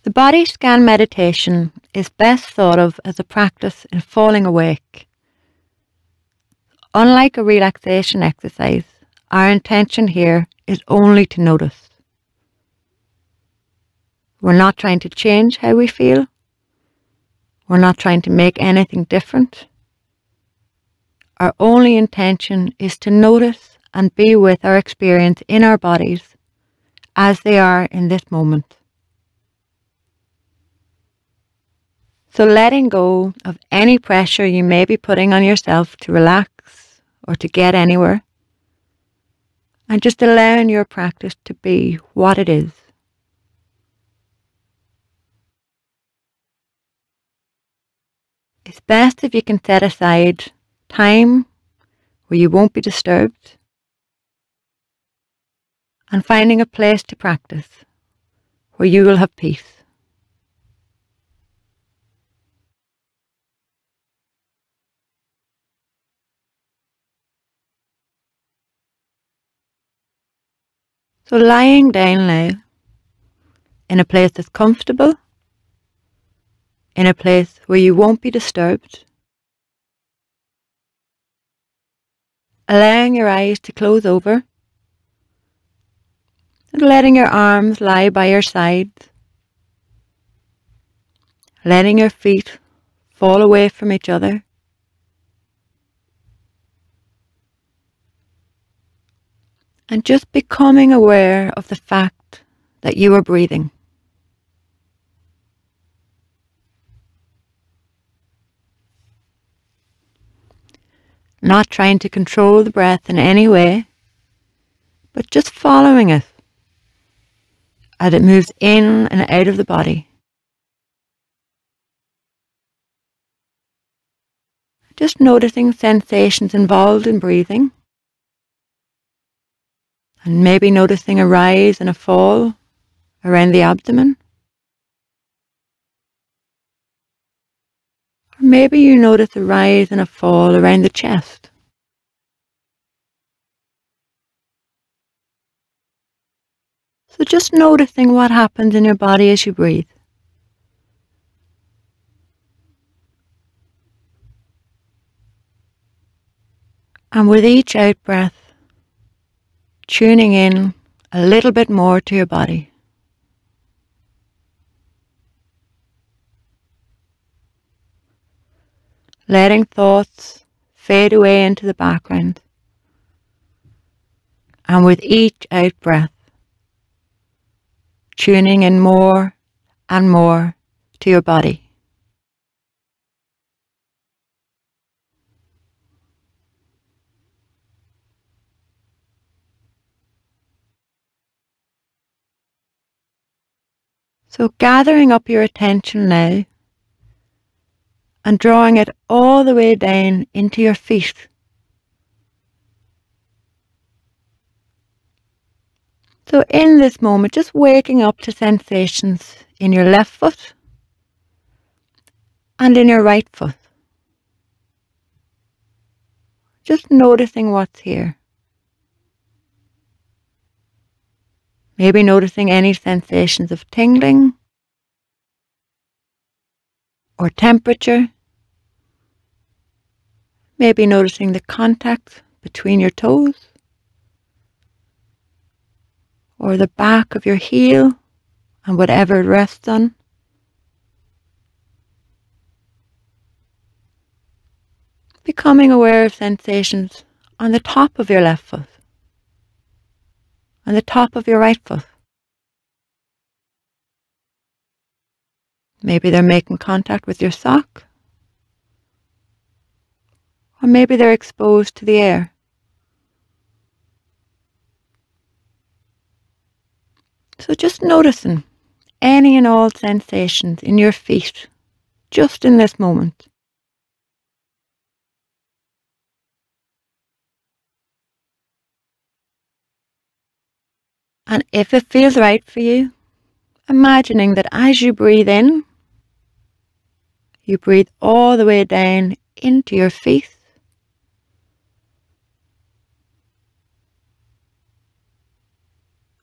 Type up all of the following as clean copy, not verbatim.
The body scan meditation is best thought of as a practice in falling awake. Unlike a relaxation exercise, our intention here is only to notice. We're not trying to change how we feel. We're not trying to make anything different. Our only intention is to notice and be with our experience in our bodies as they are in this moment. So letting go of any pressure you may be putting on yourself to relax or to get anywhere, and just allowing your practice to be what it is. It's best if you can set aside time where you won't be disturbed, and finding a place to practice where you will have peace. So lying down now, in a place that's comfortable, in a place where you won't be disturbed, allowing your eyes to close over, and letting your arms lie by your sides, letting your feet fall away from each other, and just becoming aware of the fact that you are breathing. Not trying to control the breath in any way, but just following it as it moves in and out of the body. Just noticing sensations involved in breathing, and maybe noticing a rise and a fall around the abdomen. Or maybe you notice a rise and a fall around the chest. So just noticing what happens in your body as you breathe. And with each out breath, tuning in a little bit more to your body. Letting thoughts fade away into the background. And with each out breath, tuning in more and more to your body. So gathering up your attention now and drawing it all the way down into your feet. So in this moment, just waking up to sensations in your left foot and in your right foot. Just noticing what's here. Maybe noticing any sensations of tingling or temperature. Maybe noticing the contact between your toes or the back of your heel and whatever it rests on. Becoming aware of sensations on the top of your left foot and the top of your right foot. Maybe they're making contact with your sock, or maybe they're exposed to the air. So just noticing any and all sensations in your feet, just in this moment. And if it feels right for you, imagining that as you breathe in, you breathe all the way down into your feet.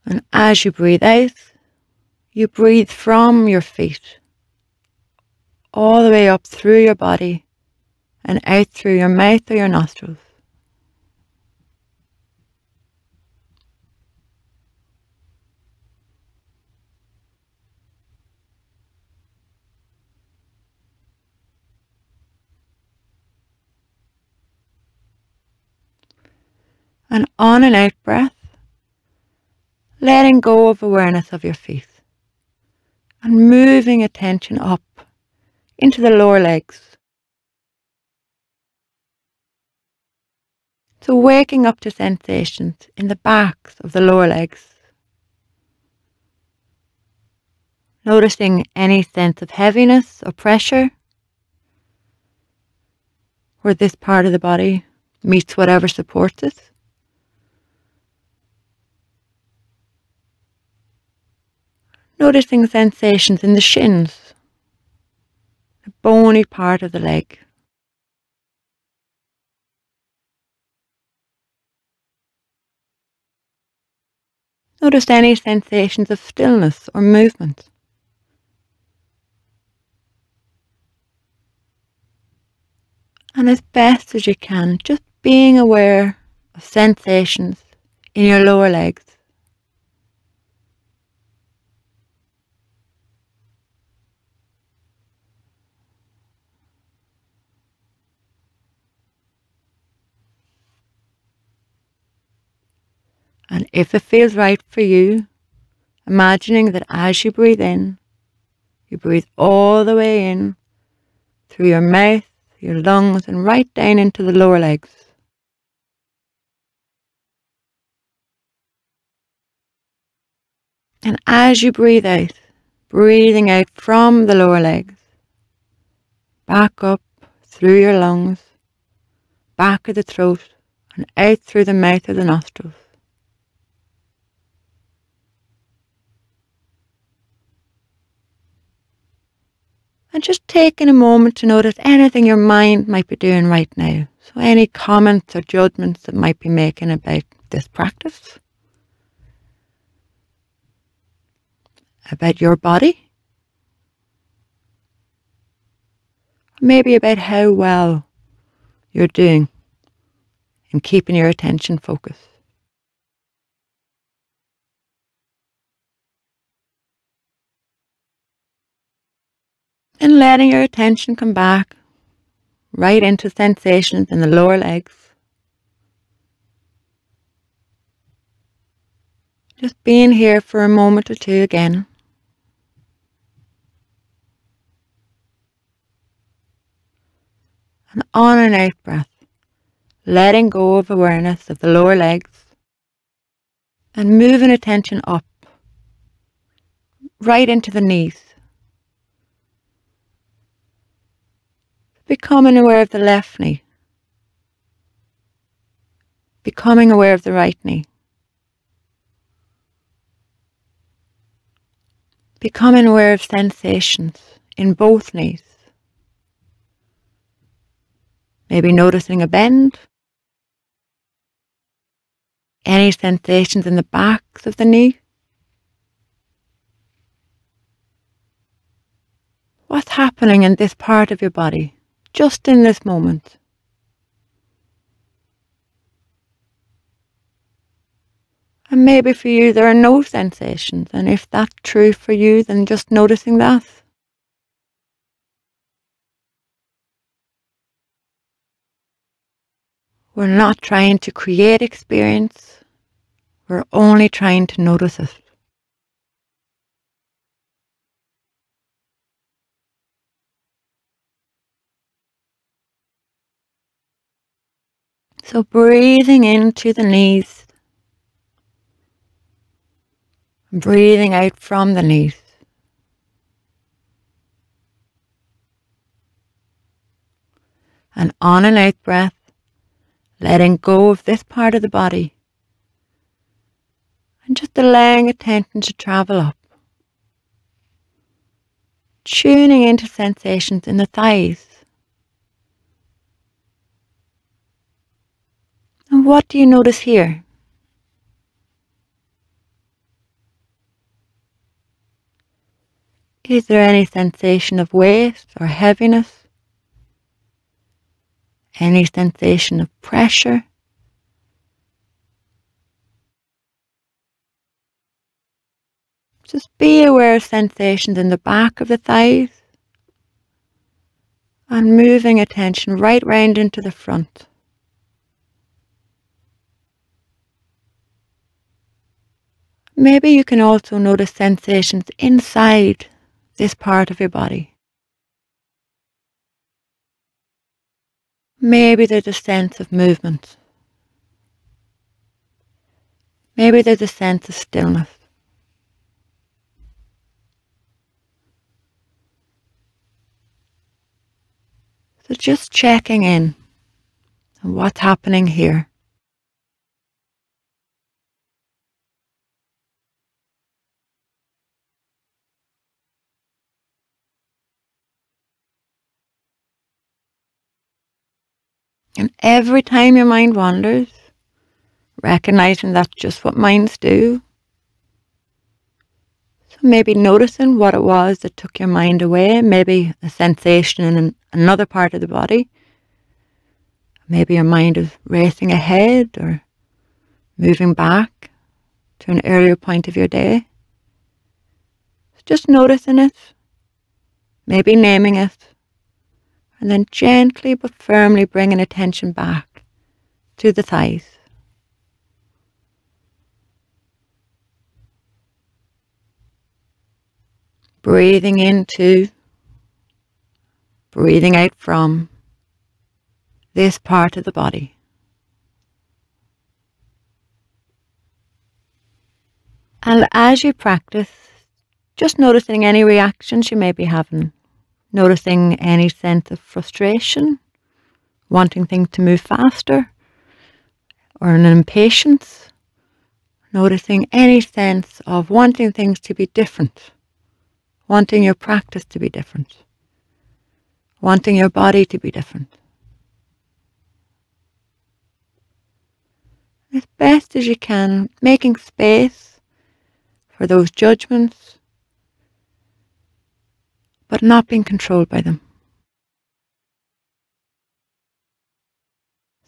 And as you breathe out, You breathe from your feet all the way up through your body and out through your mouth or your nostrils. An on and out breath, letting go of awareness of your feet and moving attention up into the lower legs. So waking up to sensations in the backs of the lower legs. Noticing any sense of heaviness or pressure where this part of the body meets whatever supports it. Noticing sensations in the shins, the bony part of the leg. Notice any sensations of stillness or movement. And as best as you can, just being aware of sensations in your lower legs. And if it feels right for you, imagining that as you breathe in, you breathe all the way in through your mouth, your lungs, and right down into the lower legs. And as you breathe out, breathing out from the lower legs, back up through your lungs, back of the throat, and out through the mouth or the nostrils. And just taking a moment to notice anything your mind might be doing right now. So any comments or judgments that might be making about this practice, about your body, maybe about how well you're doing in keeping your attention focused. And letting your attention come back right into sensations in the lower legs. Just being here for a moment or two again. An on and out breath, letting go of awareness of the lower legs and moving attention up, right into the knees. Becoming aware of the left knee, becoming aware of the right knee, becoming aware of sensations in both knees. Maybe noticing a bend, any sensations in the backs of the knee. What's happening in this part of your body, just in this moment? And maybe for you there are no sensations, and if that's true for you, then just noticing that. We're not trying to create experience, we're only trying to notice it. So breathing into the knees, breathing out from the knees. An on and out breath, letting go of this part of the body and just allowing attention to travel up. Tuning into sensations in the thighs. And what do you notice here? Is there any sensation of weight or heaviness? Any sensation of pressure? Just be aware of sensations in the back of the thighs and moving attention right round into the front. Maybe you can also notice sensations inside this part of your body. Maybe there's a sense of movement. Maybe there's a sense of stillness. So just checking in on what's happening here. And every time your mind wanders, recognizing that's just what minds do. So maybe noticing what it was that took your mind away, maybe a sensation in another part of the body. Maybe your mind is racing ahead or moving back to an earlier point of your day. So just noticing it, maybe naming it, and then gently but firmly bringing attention back to the thighs. Breathing into, breathing out from this part of the body. And as you practice, just noticing any reactions you may be having. Noticing any sense of frustration, wanting things to move faster, or an impatience. Noticing any sense of wanting things to be different, wanting your practice to be different, wanting your body to be different. As best as you can, making space for those judgments, but not being controlled by them.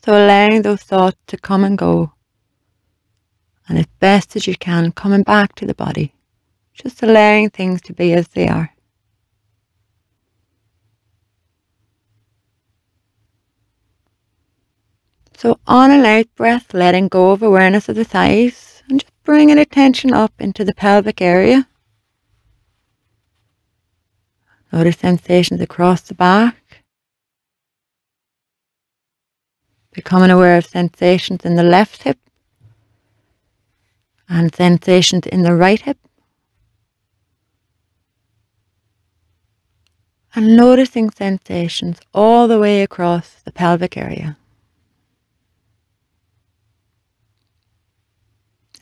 So allowing those thoughts to come and go, and as best as you can, coming back to the body, just allowing things to be as they are. So on an out breath, letting go of awareness of the thighs, and just bringing attention up into the pelvic area. Notice sensations across the back. Becoming aware of sensations in the left hip and sensations in the right hip. And noticing sensations all the way across the pelvic area.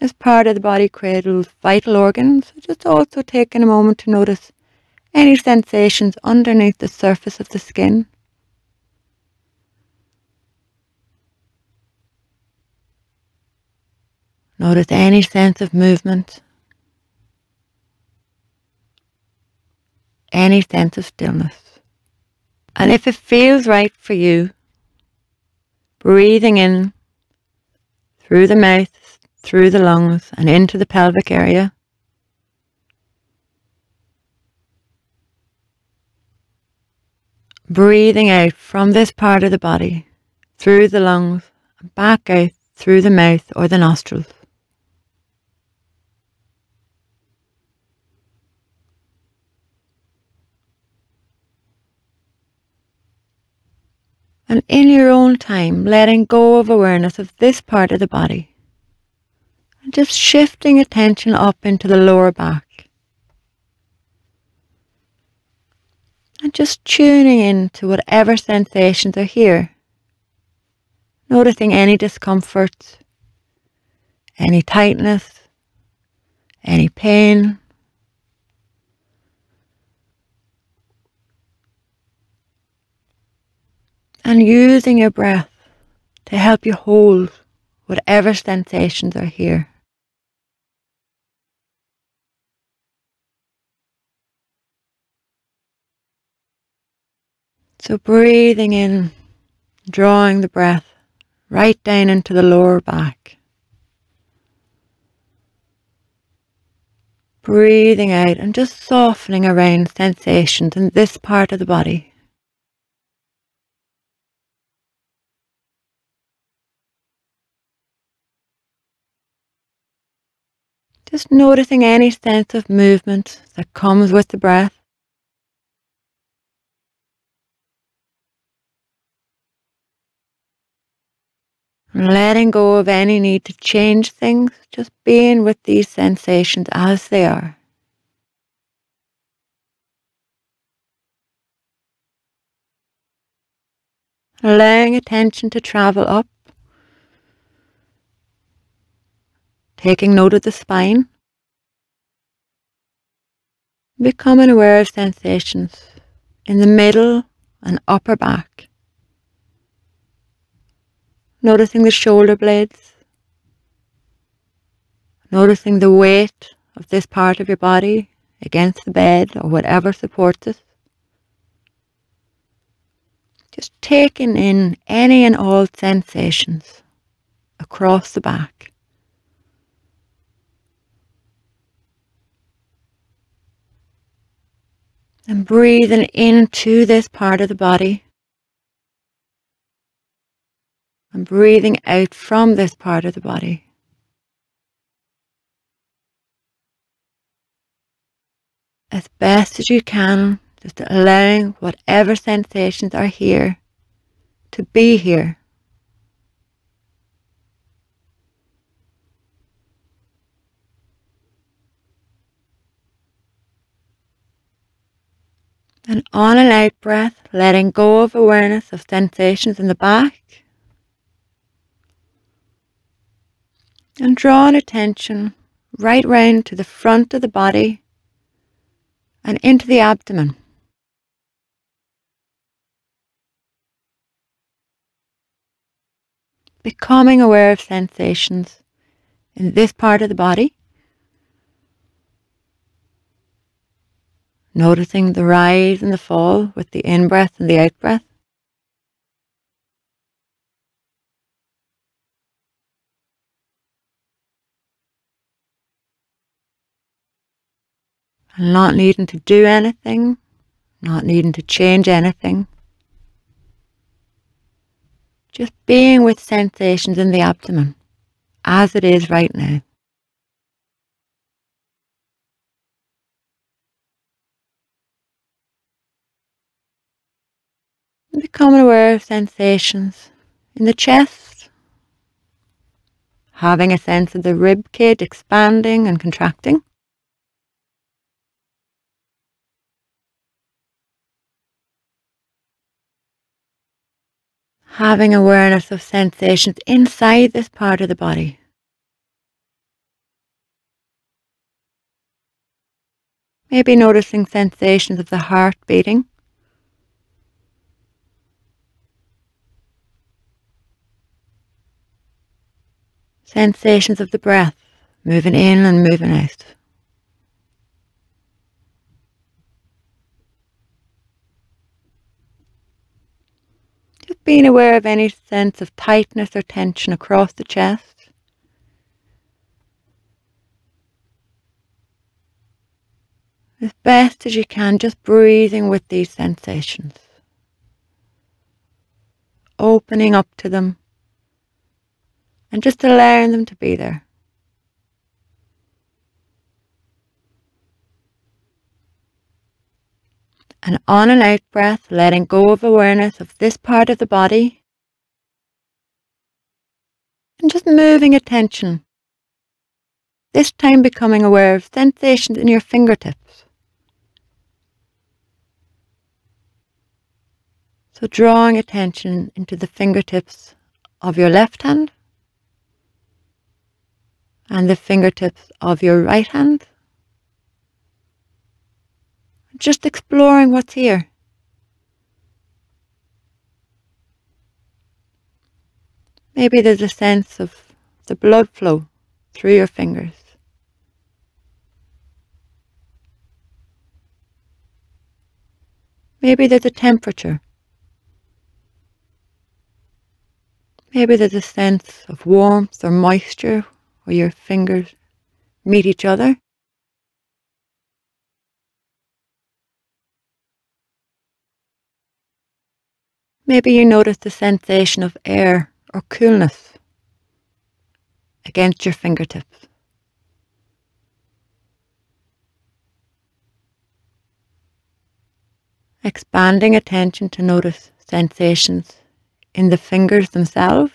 This part of the body cradles vital organs, so just also taking a moment to notice any sensations underneath the surface of the skin. Notice any sense of movement, any sense of stillness. And if it feels right for you, breathing in through the mouth, through the lungs and into the pelvic area. Breathing out from this part of the body, through the lungs, and back out through the mouth or the nostrils. And in your own time, letting go of awareness of this part of the body. And just shifting attention up into the lower back. And just tuning in to whatever sensations are here. Noticing any discomfort, any tightness, any pain. And using your breath to help you hold whatever sensations are here. So breathing in, drawing the breath right down into the lower back. Breathing out and just softening around sensations in this part of the body. Just noticing any sense of movement that comes with the breath. And letting go of any need to change things, just being with these sensations as they are. Allowing attention to travel up, taking note of the spine, becoming aware of sensations in the middle and upper back. Noticing the shoulder blades, noticing the weight of this part of your body against the bed or whatever supports it. Just taking in any and all sensations across the back. And breathing into this part of the body. And breathing out from this part of the body. As best as you can, just allowing whatever sensations are here to be here. And on an out breath, letting go of awareness of sensations in the back. And drawing attention right round to the front of the body and into the abdomen. Becoming aware of sensations in this part of the body. Noticing the rise and the fall with the in-breath and the out-breath. And not needing to do anything, not needing to change anything. Just being with sensations in the abdomen as it is right now. And becoming aware of sensations in the chest. Having a sense of the rib cage expanding and contracting. Having awareness of sensations inside this part of the body. Maybe noticing sensations of the heart beating. Sensations of the breath moving in and moving out. Just being aware of any sense of tightness or tension across the chest. As best as you can, just breathing with these sensations. Opening up to them and just allowing them to be there. And on an out breath, letting go of awareness of this part of the body. And just moving attention. This time becoming aware of sensations in your fingertips. So drawing attention into the fingertips of your left hand and the fingertips of your right hand. Just exploring what's here. Maybe there's a sense of the blood flow through your fingers. Maybe there's a temperature Maybe there's a sense of warmth or moisture where your fingers meet each other. Maybe you notice the sensation of air or coolness against your fingertips. Expanding attention to notice sensations in the fingers themselves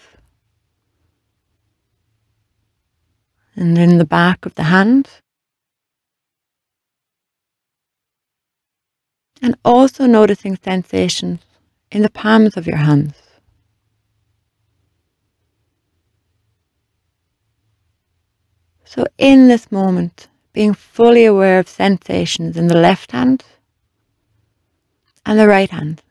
and in the back of the hands. And also noticing sensations in the palms of your hands. So in this moment, being fully aware of sensations in the left hand and the right hand.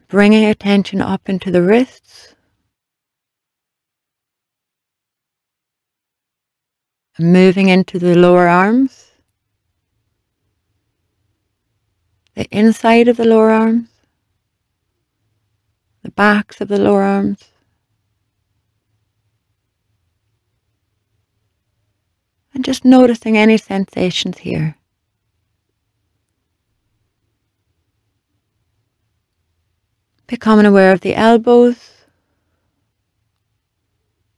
Bringing attention up into the wrists and moving into the lower arms, the inside of the lower arms, the backs of the lower arms, and just noticing any sensations here. Becoming aware of the elbows,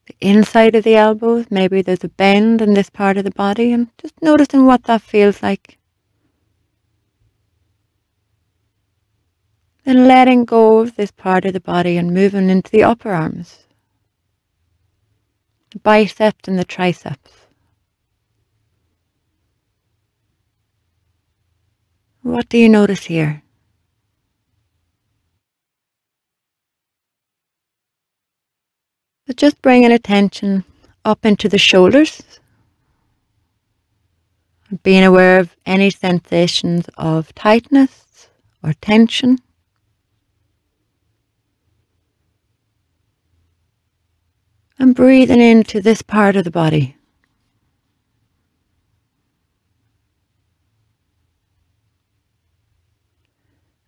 the inside of the elbows. Maybe there's a bend in this part of the body, and just noticing what that feels like. Then letting go of this part of the body and moving into the upper arms, the biceps and the triceps. What do you notice here? So just bringing attention up into the shoulders, being aware of any sensations of tightness or tension. And breathing into this part of the body.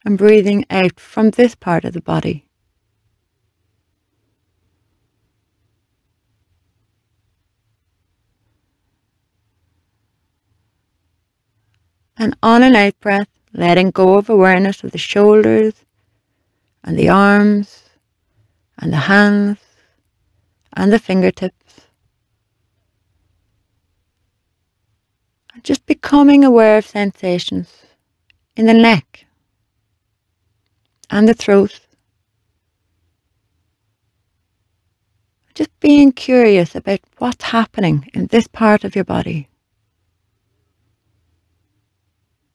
And breathing out from this part of the body. And on an out breath, letting go of awareness of the shoulders and the arms and the hands and the fingertips. And just becoming aware of sensations in the neck and the throat. Just being curious about what's happening in this part of your body.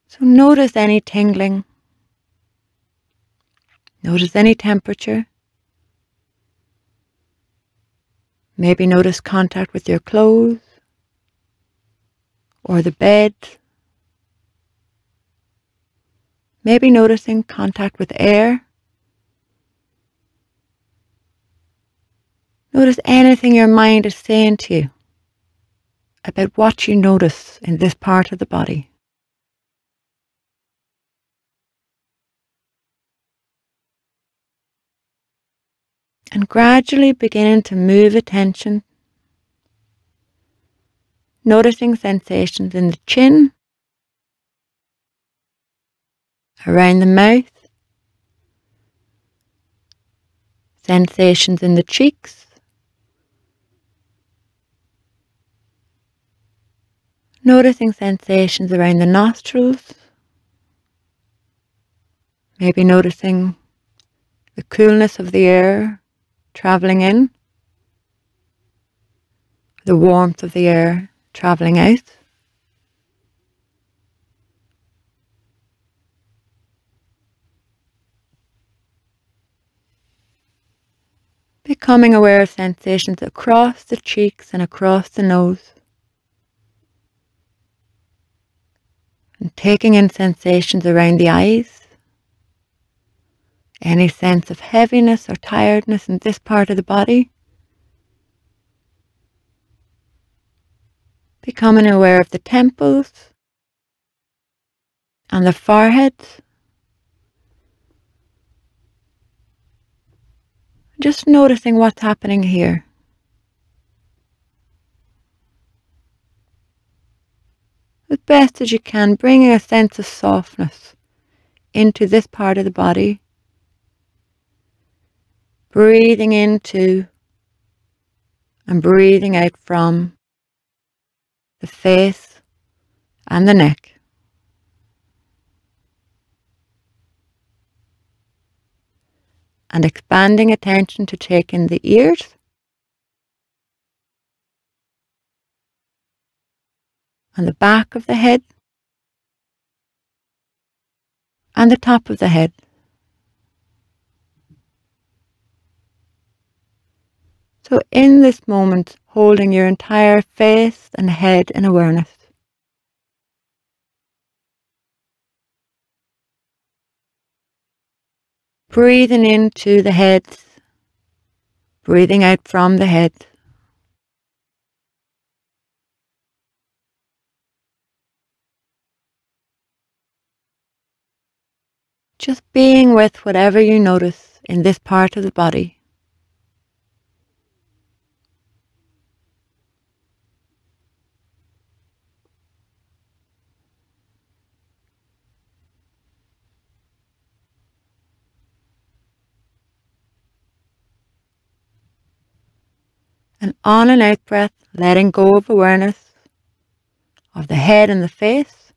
So notice any tingling, notice any temperature, maybe notice contact with your clothes or the bed, maybe noticing contact with air. Notice anything your mind is saying to you about what you notice in this part of the body. And gradually beginning to move attention, noticing sensations in the chin, around the mouth, sensations in the cheeks, noticing sensations around the nostrils, maybe noticing the coolness of the air travelling in, the warmth of the air travelling out. Becoming aware of sensations across the cheeks and across the nose. And taking in sensations around the eyes. Any sense of heaviness or tiredness in this part of the body. Becoming aware of the temples and the forehead. Just noticing what's happening here. As best as you can, bringing a sense of softness into this part of the body. Breathing into and breathing out from the face and the neck. And expanding attention to take in the ears, and the back of the head, and the top of the head. So in this moment, holding your entire face and head in awareness. Breathing into the head, breathing out from the head. Just being with whatever you notice in this part of the body. And on and out breath, letting go of awareness of the head and the face.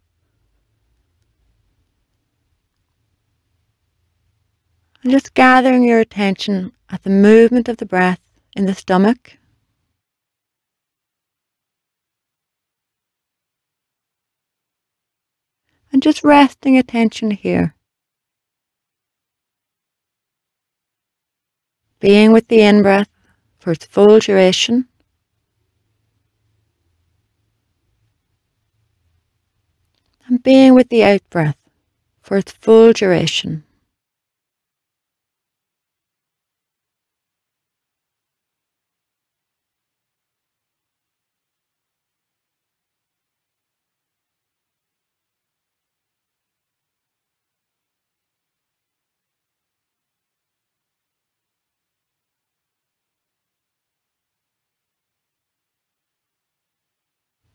And just gathering your attention at the movement of the breath in the stomach. And just resting attention here. Being with the in-breath for its full duration. And being with the out-breath for its full duration.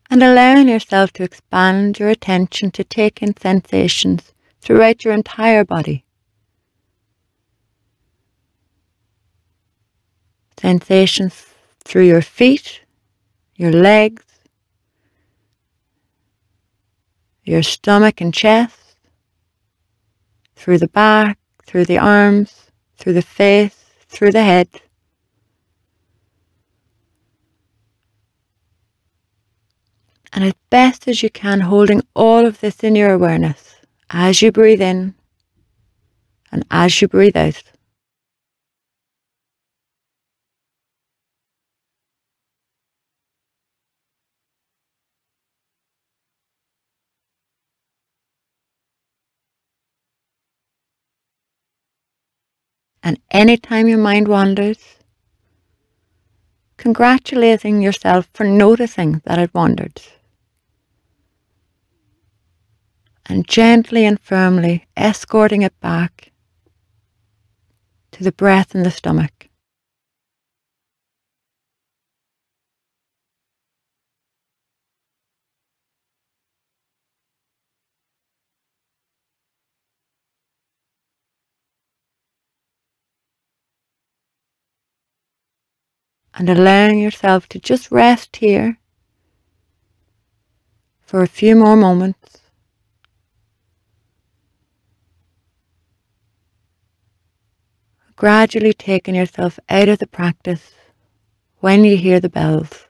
And allowing yourself to expand your attention to take in sensations throughout your entire body. Sensations through your feet, your legs, your stomach and chest, through the back, through the arms, through the face, through the head. And as best as you can, holding all of this in your awareness as you breathe in and as you breathe out. And anytime your mind wanders, congratulating yourself for noticing that it wandered. And gently and firmly escorting it back to the breath in the stomach. And allowing yourself to just rest here for a few more moments. Gradually taking yourself out of the practice when you hear the bells.